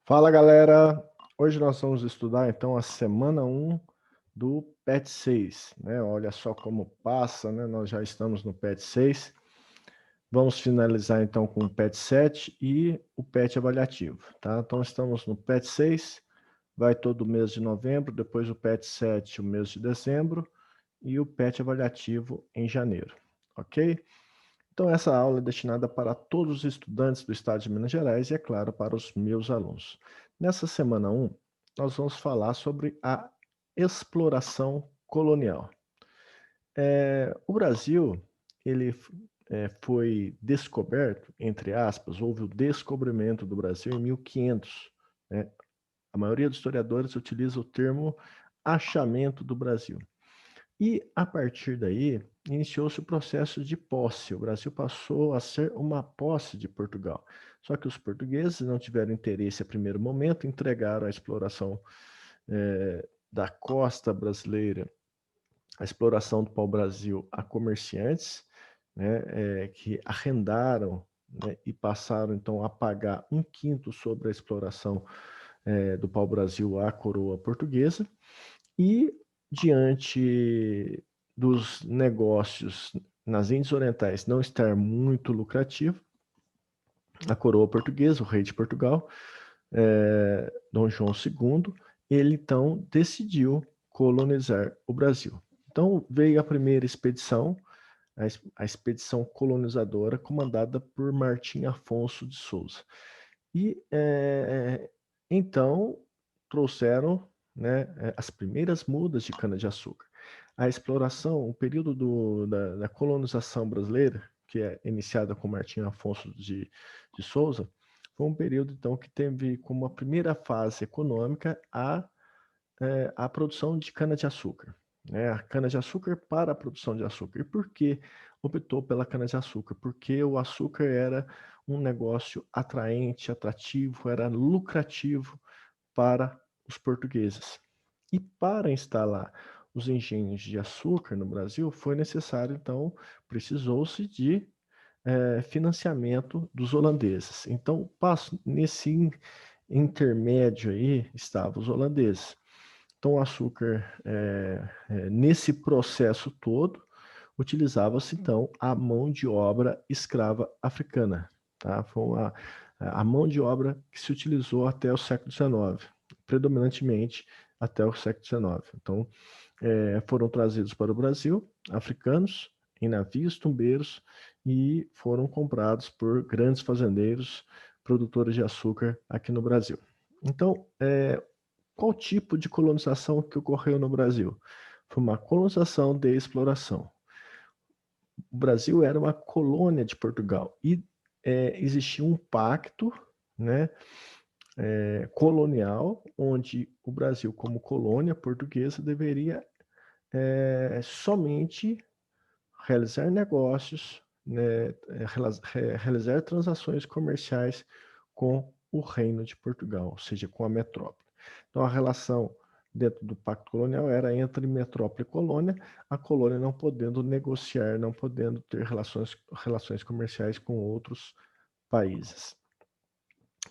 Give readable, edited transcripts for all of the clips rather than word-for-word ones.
Fala galera, hoje nós vamos estudar então a semana 1 do PET 6, né? Olha só como passa, né? Nós já estamos no PET 6. Vamos finalizar então com o PET 7 e o PET avaliativo, tá? Então estamos no PET 6, vai todo o mês de novembro, depois o PET 7 o mês de dezembro e o PET avaliativo em janeiro, ok? Então essa aula é destinada para todos os estudantes do estado de Minas Gerais e, é claro, para os meus alunos. Nessa semana 1, nós vamos falar sobre a exploração colonial. O Brasil, ele foi descoberto, entre aspas, houve o descobrimento do Brasil em 1500, né? A maioria dos historiadores utiliza o termo achamento do Brasil. E, a partir daí, iniciou-se o processo de posse. O Brasil passou a ser uma posse de Portugal. Só que os portugueses não tiveram interesse a primeiro momento, entregaram a exploração da costa brasileira, a exploração do pau-brasil a comerciantes, né, que arrendaram, né, e passaram então a pagar 1/5 sobre a exploração do pau-brasil à coroa portuguesa. E, diante dos negócios nas Índias Orientais não estar muito lucrativo, a coroa portuguesa, o rei de Portugal, Dom João II, ele então decidiu colonizar o Brasil. Então veio a primeira expedição, a expedição colonizadora, comandada por Martim Afonso de Souza. E então trouxeram, né, as primeiras mudas de cana-de-açúcar. A exploração, o período da colonização brasileira, que é iniciada com Martim Afonso de Souza, foi um período então que teve como a primeira fase econômica a produção de cana-de-açúcar, né? A cana-de-açúcar para a produção de açúcar. E por que optou pela cana-de-açúcar? Porque o açúcar era um negócio atraente, atrativo, era lucrativo para os portugueses. E para instalar os engenhos de açúcar no Brasil, foi necessário, então, precisou-se de financiamento dos holandeses. Então, nesse intermédio aí estavam os holandeses. Então, o açúcar, nesse processo todo, utilizava-se, então, a mão de obra escrava africana. Tá? Foi a mão de obra que se utilizou até o século XIX, predominantemente até o século XIX. Então, foram trazidos para o Brasil africanos em navios tumbeiros e foram comprados por grandes fazendeiros, produtores de açúcar aqui no Brasil. Então, qual tipo de colonização que ocorreu no Brasil? Foi uma colonização de exploração. O Brasil era uma colônia de Portugal e existia um pacto, né, colonial, onde o Brasil, como colônia portuguesa, deveria somente realizar negócios, né, realizar transações comerciais com o Reino de Portugal, ou seja, com a metrópole. Então, a relação dentro do Pacto Colonial era entre metrópole e colônia, a colônia não podendo negociar, não podendo ter relações comerciais com outros países.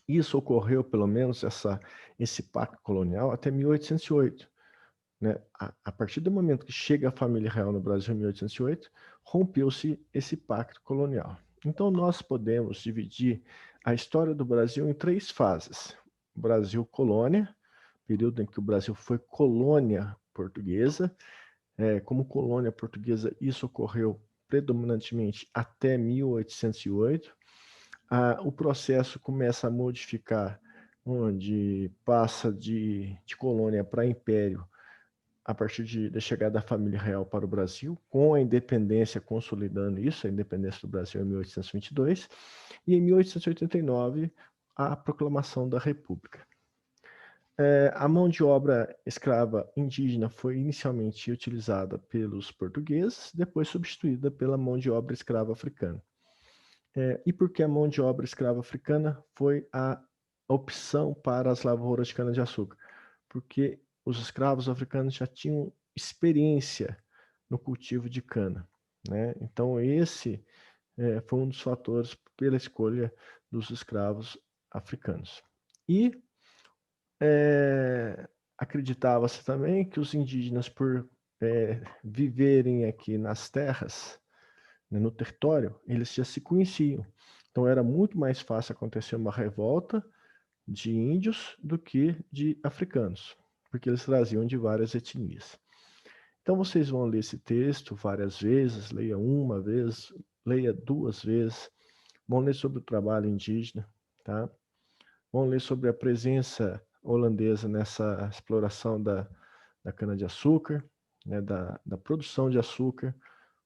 Isso ocorreu, pelo menos, esse pacto colonial, até 1808. Né? A partir do momento que chega a família real no Brasil em 1808, rompeu-se esse pacto colonial. Então, nós podemos dividir a história do Brasil em 3 fases. O Brasil colônia, período em que o Brasil foi colônia portuguesa. Como colônia portuguesa, isso ocorreu predominantemente até 1808. O processo começa a modificar, onde passa de colônia para império, a partir da chegada da família real para o Brasil, com a independência consolidando isso, a independência do Brasil em 1822, e em 1889, a proclamação da República. A mão de obra escrava indígena foi inicialmente utilizada pelos portugueses, depois substituída pela mão de obra escrava africana. E por que a mão de obra escrava africana foi a opção para as lavouras de cana-de-açúcar? Porque os escravos africanos já tinham experiência no cultivo de cana, né? Então esse foi um dos fatores pela escolha dos escravos africanos. E Acreditava-se também que os indígenas, por viverem aqui nas terras, né, no território, eles já se conheciam. Então era muito mais fácil acontecer uma revolta de índios do que de africanos, porque eles traziam de várias etnias. Então vocês vão ler esse texto várias vezes, leia uma vez, leia duas vezes, vão ler sobre o trabalho indígena, tá? Vão ler sobre a presença holandesa nessa exploração da cana-de-açúcar, né, da produção de açúcar,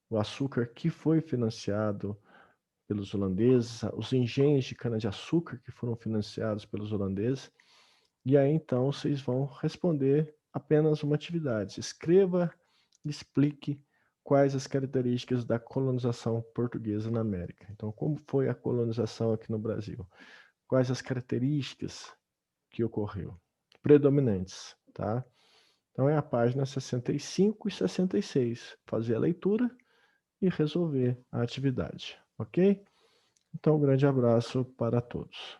o açúcar que foi financiado pelos holandeses, os engenhos de cana-de-açúcar que foram financiados pelos holandeses. E aí então vocês vão responder apenas uma atividade. Escreva e explique quais as características da colonização portuguesa na América. Então, como foi a colonização aqui no Brasil? Quais as características que ocorreu? Predominantes, tá? Então é a página 65 e 66. Fazer a leitura e resolver a atividade, ok? Então, um grande abraço para todos.